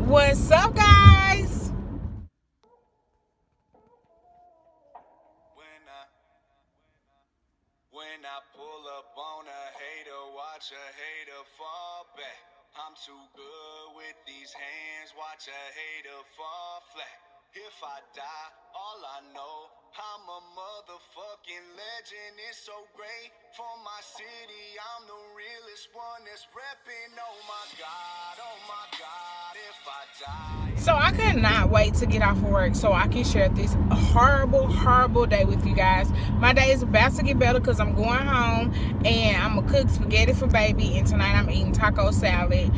What's up, guys? When I pull up on a hater, watch a hater fall back. I'm too good with these hands, watch a hater fall flat. If I die, all I know, I'm a motherfucking legend. It's so great for my city. I'm the realest one that's repping. Oh my God, if I die. So I could not wait to get off of work so I can share this horrible day with you guys. My day is about to get better because I'm going home and I'm gonna cook spaghetti for baby, and tonight I'm eating taco salad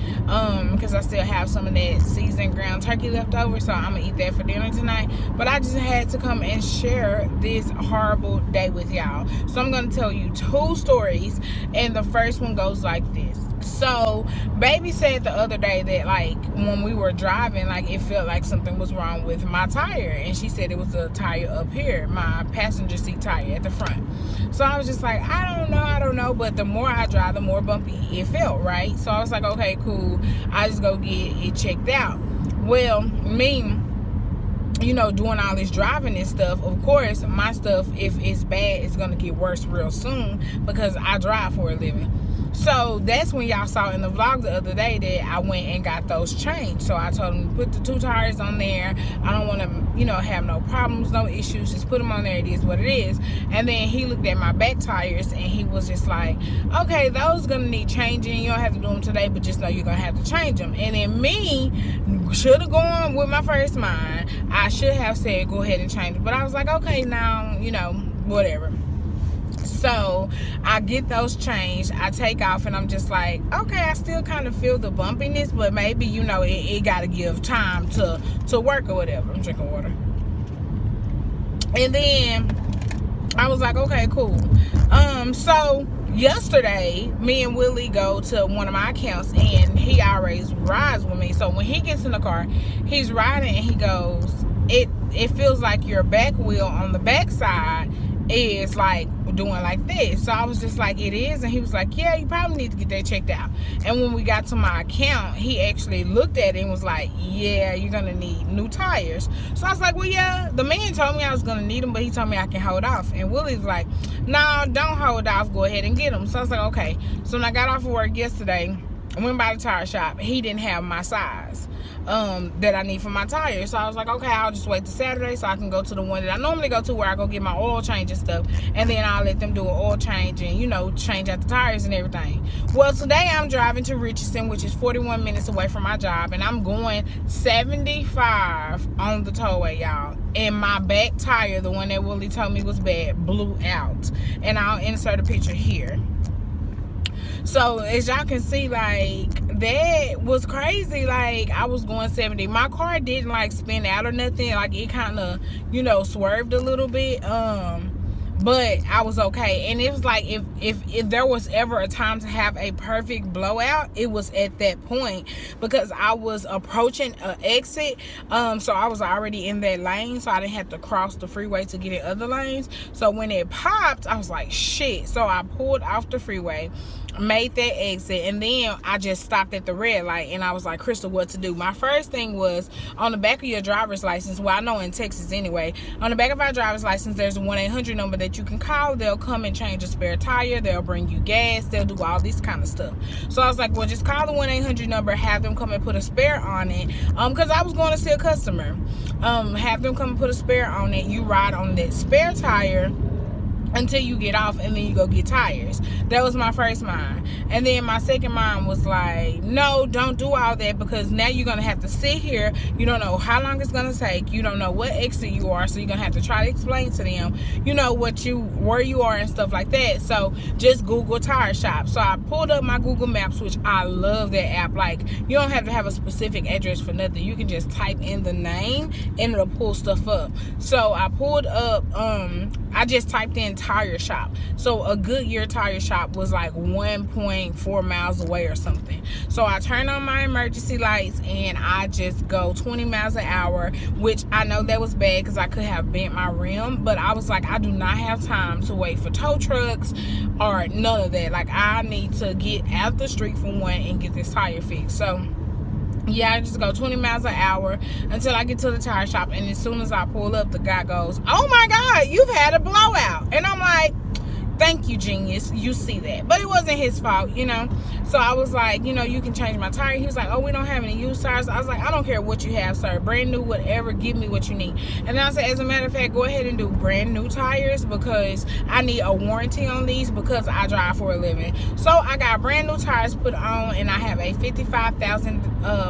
because I still have some of that seasoned ground turkey left over, so I'm gonna eat that for dinner tonight. But I just had to come and share this horrible day with y'all. So I'm gonna tell you 2 stories, and the first one goes like this. So baby said the other day that, like, when we were driving, like, it felt like something was wrong with my tire, and she said it was the tire up here, my passenger seat tire at the front. So I was just like, I don't know, but the more I drive, the more bumpy it felt, right? So I was like, okay, cool, I just go get it checked out. Well, me, doing all this driving and stuff, of course my stuff, if it's bad, it's gonna get worse real soon because I drive for a living. So that's when y'all saw in the vlog the other day that I went and got those changed. So I told him to put the 2 tires on there. I don't want to, have no problems, no issues. Just put them on there. It is what it is. And then he looked at my back tires and he was just like, okay, those gonna need changing. You don't have to do them today, but just know you're gonna have to change them. And then me should have gone with my first mind. I should have said go ahead and change it. But I was like, okay, now, whatever. So I get those changed, I take off, and I'm just like, okay, I still kind of feel the bumpiness, but maybe, it got to give time to work or whatever. I'm drinking water. And then I was like, okay, cool. So yesterday, me and Willie go to one of my accounts, and he always rides with me. So when he gets in the car, he's riding, and he goes, it feels like your back wheel on the back side is like doing like this. So I was just like, it is? And he was like, yeah, you probably need to get that checked out. And when we got to my account, he actually looked at it and was like, yeah, you're gonna need new tires. So I was like, well, yeah, the man told me I was gonna need them, but he told me I can hold off. And Willie's like, no, don't hold off, go ahead and get them. So I was like, okay. So when I got off of work yesterday, I went by the tire shop. He didn't have my size that I need for my tires. So I was like, okay, I'll just wait till Saturday so I can go to the one that I normally go to, where I go get my oil change and stuff, and then I'll let them do an oil change and change out the tires and everything. Well, today I'm driving to Richardson, which is 41 minutes away from my job, and I'm going 75 on the tollway, y'all, and my back tire, the one that Willie told me was bad, blew out. And I'll insert a picture here. So as y'all can see, like, that was crazy. Like, I was going 70. My car didn't like spin out or nothing. Like, it kind of, swerved a little bit. But I was okay. And it was like, if there was ever a time to have a perfect blowout, it was at that point, because I was approaching an exit. So I was already in that lane, so I didn't have to cross the freeway to get in other lanes. So when it popped, I was like, shit. So I pulled off the freeway, made that exit, and then I just stopped at the red light, and I was like, Crystal, what to do? My first thing was, on the back of your driver's license, well, I know in Texas anyway, on the back of our driver's license, there's a 1-800 number that you can call. They'll come and change a spare tire, they'll bring you gas, they'll do all this kind of stuff. So I was like, well, just call the 1-800 number, have them come and put a spare on it, because I was going to see a customer. Have them come and put a spare on it. You ride on that spare tire until you get off, and then you go get tires. That was my first mind. And then my second mind was like, no, don't do all that, because now you're gonna have to sit here. You don't know how long it's gonna take. You don't know what exit you are, so you're gonna have to try to explain to them, where you are and stuff like that. So just Google tire shop. So I pulled up my Google Maps, which I love that app. Like, you don't have to have a specific address for nothing. You can just type in the name and it'll pull stuff up. So I pulled up, I just typed in tire shop. So a Goodyear tire shop was like 1.4 miles away or something. So I turn on my emergency lights and I just go 20 miles an hour, which I know that was bad because I could have bent my rim, but I was like, I do not have time to wait for tow trucks or none of that. Like, I need to get out the street for one and get this tire fixed. So Yeah, I just go 20 miles an hour until I get to the tire shop. And as soon as I pull up, the guy goes, "Oh my God, you've had a blowout." And I'm like, "Thank you, genius. You see that." But it wasn't his fault, you know. So I was like, "You know, you can change my tire." He was like, "Oh, we don't have any used tires." I was like, "I don't care what you have, sir. Brand new, whatever. Give me what you need." And then I said, "As a matter of fact, go ahead and do brand new tires because I need a warranty on these because I drive for a living." So I got brand new tires put on, and I have a 55,000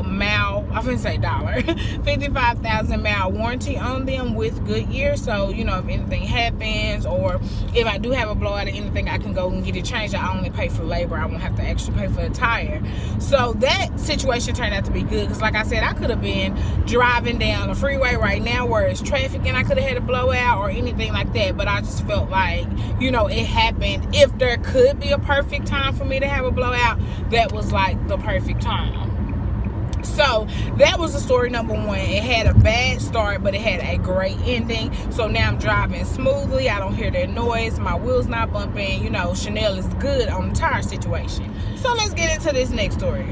mile, I wouldn't say dollar, 55,000 mile warranty on them with Goodyear. So, you know, if anything happens or if I do have a blowout or anything, I can go and get it changed. I only pay for labor. I won't have to actually pay for a tire. So that situation turned out to be good because, like I said, I could have been driving down the freeway right now where it's traffic and I could have had a blowout or anything like that. But I just felt like, you know, it happened. If there could be a perfect time for me to have a blowout, that was like the perfect time. So that was the story number one. It had a bad start, but it had a great ending. So now I'm driving smoothly. I don't hear that noise. My wheels not bumping. You know, Chanel is good on the tire situation. So let's get into this next story.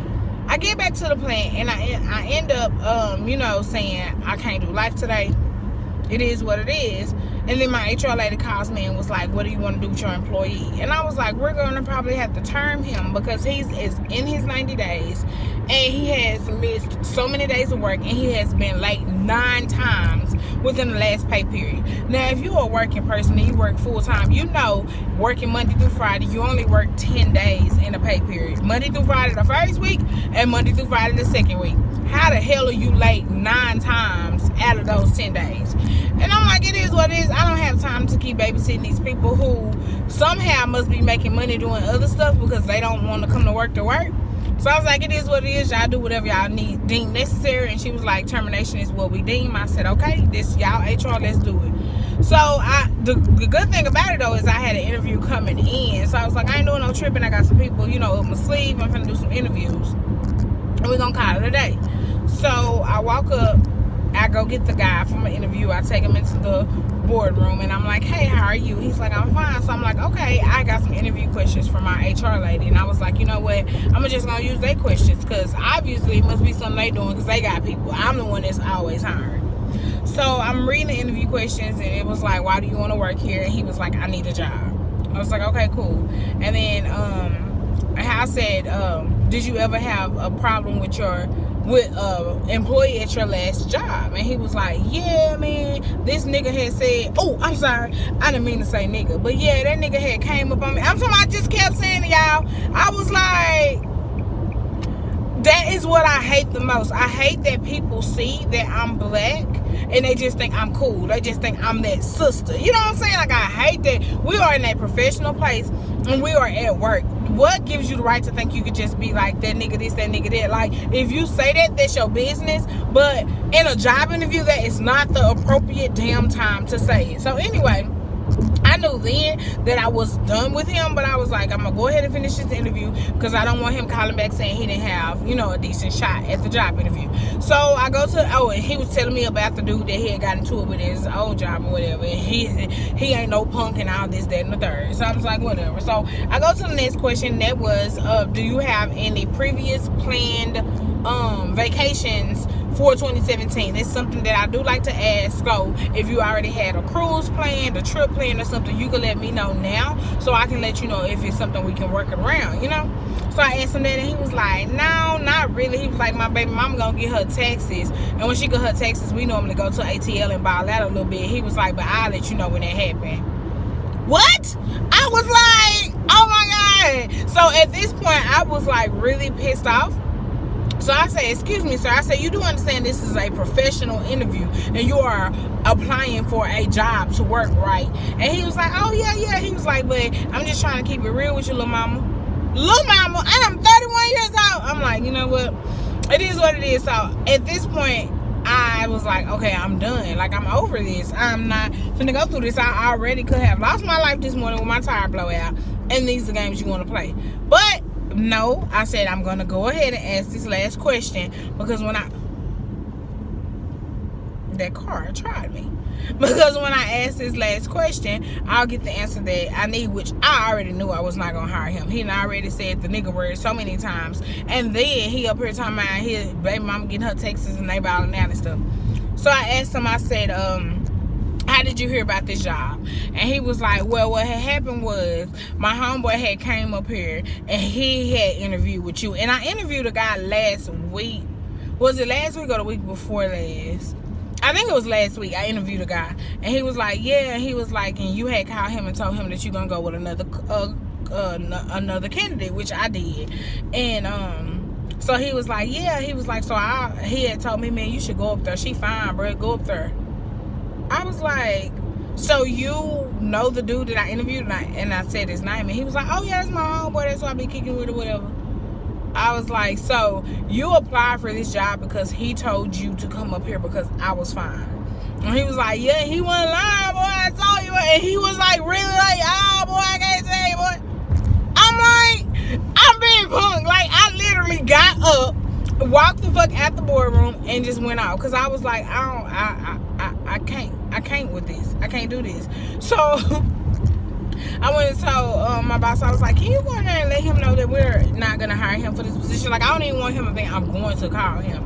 I get back to the plant and I end up, you know, saying I can't do life today. It is what it is. And then my HR lady calls me and was like, "What do you want to do with your employee?" And I was like, "We're going to probably have to term him because he's in his 90 days and he has missed so many days of work and he has been late 9 times within the last pay period." Now, if you're a working person and you work full time, you know working Monday through Friday, you only work 10 days in a pay period. Monday through Friday the first week and Monday through Friday the second week. How the hell are you late 9 times out of those 10 days? And I'm like, it is what it is. I don't have time to keep babysitting these people who somehow must be making money doing other stuff because they don't want to come to work. So I was like, it is what it is. Y'all do whatever y'all deem necessary. And she was like, termination is what we deem. I said, okay, this y'all HR, let's do it. So the good thing about it though is I had an interview coming in. So I was like, I ain't doing no tripping. I got some people, you know, up my sleeve. I'm finna do some interviews. And we're gonna call it a day. So I walk up, I go get the guy from an interview. I take him into the boardroom and I'm like, "Hey, how are you?" He's like, "I'm fine." So I'm like, okay, I got some interview questions for my HR lady. And I was like, you know what? I'm just going to use their questions because obviously it must be something they doing because they got people. I'm the one that's always hiring. So I'm reading the interview questions and it was like, "Why do you want to work here?" And he was like, "I need a job." I was like, okay, cool. And then I said, "Did you ever have a problem with employee at your last job?" And he was like, "Yeah, man, this nigga had said," oh, I'm sorry, I didn't mean to say nigga, but yeah, that nigga had came up on me. I'm talking, I just kept saying to y'all, I was like, that is what I hate the most. I hate that people see that I'm black and they just think I'm cool. They just think I'm that sister. You know what I'm saying? Like, I hate that we are in a professional place and we are at work. What gives you the right to think you could just be like, that nigga this, that nigga that? Like, if you say that, that's your business. But in a job interview, that is not the appropriate damn time to say it. So anyway, I knew then that I was done with him, but I was like, I'm gonna go ahead and finish this interview because I don't want him calling back saying he didn't have, you know, a decent shot at the job interview. So I go to, and he was telling me about the dude that he had got into it with his old job or whatever. And he ain't no punk and all this, that, and the third. So I was like, whatever. So I go to the next question. That was, do you have any previous planned vacations for 2017? It's something that I do like to ask. So if you already had a cruise planned, a trip planned, or something, you can let me know now so I can let you know if it's something we can work around, you know. So I asked him that and he was like, no, not really. He was like, my baby mama gonna get her taxes, and when she get her taxes, we normally go to ATL and ball out a little bit. He was like, but I'll let you know when that happens. What? I was like, oh my God. So at this point I was like really pissed off. So I said, excuse me, sir. I said, you do understand this is a professional interview and you are applying for a job to work, right? And he was like, oh, yeah. He was like, but I'm just trying to keep it real with you, little mama. Little mama, I'm 31 years old. I'm like, you know what? It is what it is. So at this point, I was like, okay, I'm done. Like, I'm over this. I'm not finna go through this. I already could have lost my life this morning with my tire blowout. And these are the games you want to play. But no, I said I'm gonna go ahead and ask this last question because when that car tried me. Because when I ask this last question, I'll get the answer that I need, which I already knew I was not going to hire him. He already said the nigga word so many times. And then he up here talking about his baby mama getting her texts and they balling out and stuff. So I asked him, I said, how did you hear about this job? And he was like, well, what had happened was my homeboy had came up here and he had interviewed with you. And I interviewed a guy last week. Was it last week or the week before last? I think it was last week. I interviewed a guy and he was like, yeah. And he was like, and you had called him and told him that you're going to go with another candidate, which I did. And, so he was like, yeah. He was like, he had told me, man, you should go up there. She fine, bro. Go up there. I was like, so you know the dude that I interviewed? And I said his name. And he was like, oh, yeah, that's my homeboy. That's why I be kicking with or whatever. I was like, so you applied for this job because he told you to come up here because I was fine. And he was like, yeah, he wasn't lying, boy. I told you. And he was like, really? Like, oh, boy, I can't tell you, boy. I'm like, I'm being punked. Like, I literally got up, walked the fuck out the boardroom, and just went out. Because I was like, I can't with this. I can't do this. So I went and told my boss, I was like, can you go in there and let him know that we're not going to hire him for this position? Like, I don't even want him to think I'm going to call him.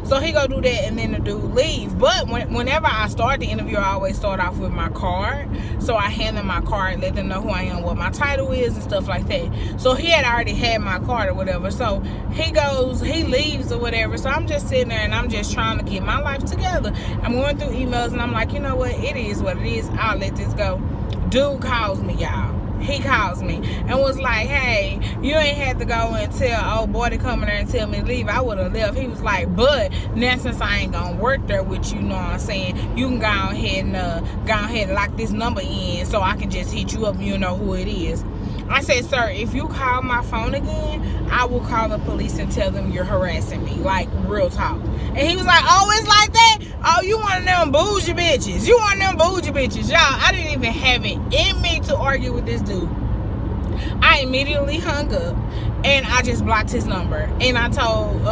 So he go do that, and then the dude leave. But whenever I start the interview, I always start off with my card. So I hand them my card, let them know who I am, what my title is, and stuff like that. So he had already had my card or whatever. So he leaves or whatever. So I'm just sitting there, and I'm just trying to get my life together. I'm going through emails, and I'm like, you know what? It is what it is. I'll let this go. Dude calls me, y'all. He calls me and was like, hey, you ain't had to go and tell old boy to come in there and tell me to leave. I would have left. He was like, but now since I ain't gonna work there with you, know what I'm saying, you can go ahead and lock this number in so I can just hit you up and you know who it is. I said, sir, if you call my phone again, I will call the police and tell them you're harassing me. Like, real talk. And he was like, oh, it's like that? Oh, you one of them bougie bitches. You one of them bougie bitches. Y'all, I didn't even have it in me to argue with this dude. I immediately hung up and I just blocked his number. And I told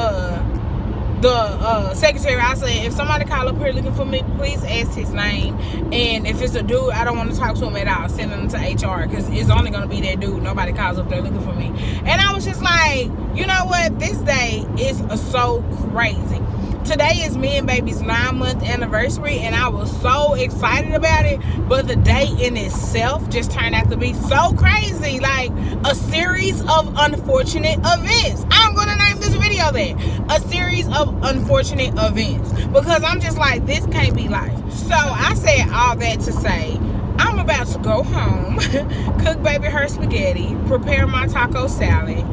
the secretary, I said, if somebody call up here looking for me, please ask his name. And if it's a dude, I don't want to talk to him at all. Send him to HR because it's only going to be that dude. Nobody calls up there looking for me. And I was just like, you know what? This day is so crazy. Today is me and baby's 9-month anniversary, and I was so excited about it, but the day in itself just turned out to be so crazy, like a series of unfortunate events. I'm going to name this video that, a series of unfortunate events, because I'm just like, this can't be life. So I said all that to say, I'm about to go home, cook baby her spaghetti, prepare my taco salad,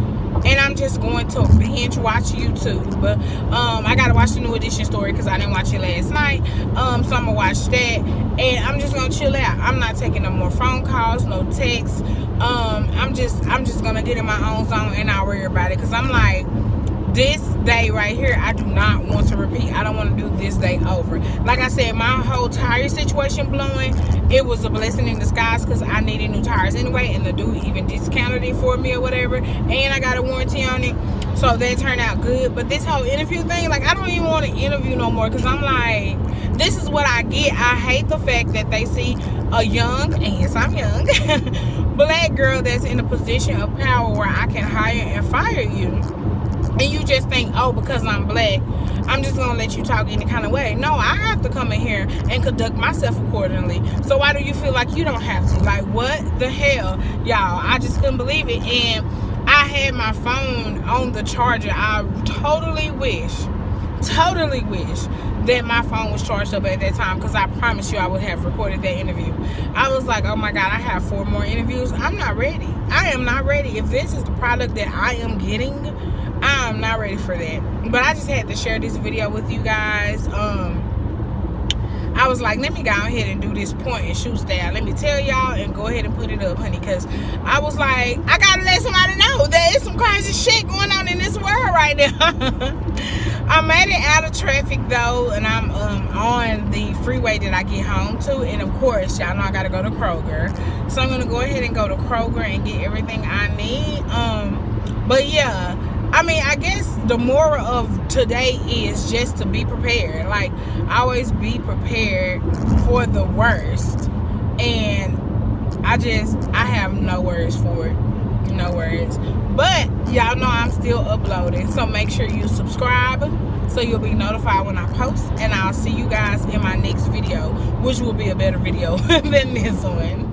and I'm just going to binge watch YouTube. I gotta watch the New Edition story because I didn't watch it last night. So I'm gonna watch that, and I'm just gonna chill out. I'm not taking no more phone calls, no texts. I'm just gonna get in my own zone and not worry about it, because I'm like, this day right here, I do not want to repeat. I don't want to do this day over. Like I said, my whole tire situation blowing, it was a blessing in disguise because I needed new tires anyway, and the dude even discounted it for me or whatever, and I got a warranty on it, so that turned out good. But this whole interview thing, like, I don't even want to interview no more, because I'm like, this is what I get. I hate the fact that they see a young, and yes, I'm young, black girl that's in a position of power where I can hire and fire you. And you just think, oh, because I'm black, I'm just going to let you talk any kind of way. No, I have to come in here and conduct myself accordingly. So why do you feel like you don't have to? Like, what the hell? Y'all, I just couldn't believe it. And I had my phone on the charger. I totally wish that my phone was charged up at that time, because I promise you I would have recorded that interview. I was like, oh my God, I have 4 more interviews. I'm not ready. I am not ready. If this is the product that I am getting, I'm not ready for that. But I just had to share this video with you guys. I was like, let me go ahead and do this point and shoot style. Let me tell y'all and go ahead and put it up, honey, because I was like, I gotta let somebody know that it's some crazy shit going on in this world right now. I made it out of traffic though, and I'm on the freeway that I get home to, and of course y'all know I gotta go to Kroger, so I'm gonna go ahead and go to Kroger and get everything I need. But yeah, I mean, I guess the moral of today is just to be prepared. Like, always be prepared for the worst. And I have no words for it. No words. But y'all know I'm still uploading, so make sure you subscribe so you'll be notified when I post. And I'll see you guys in my next video, which will be a better video than this one.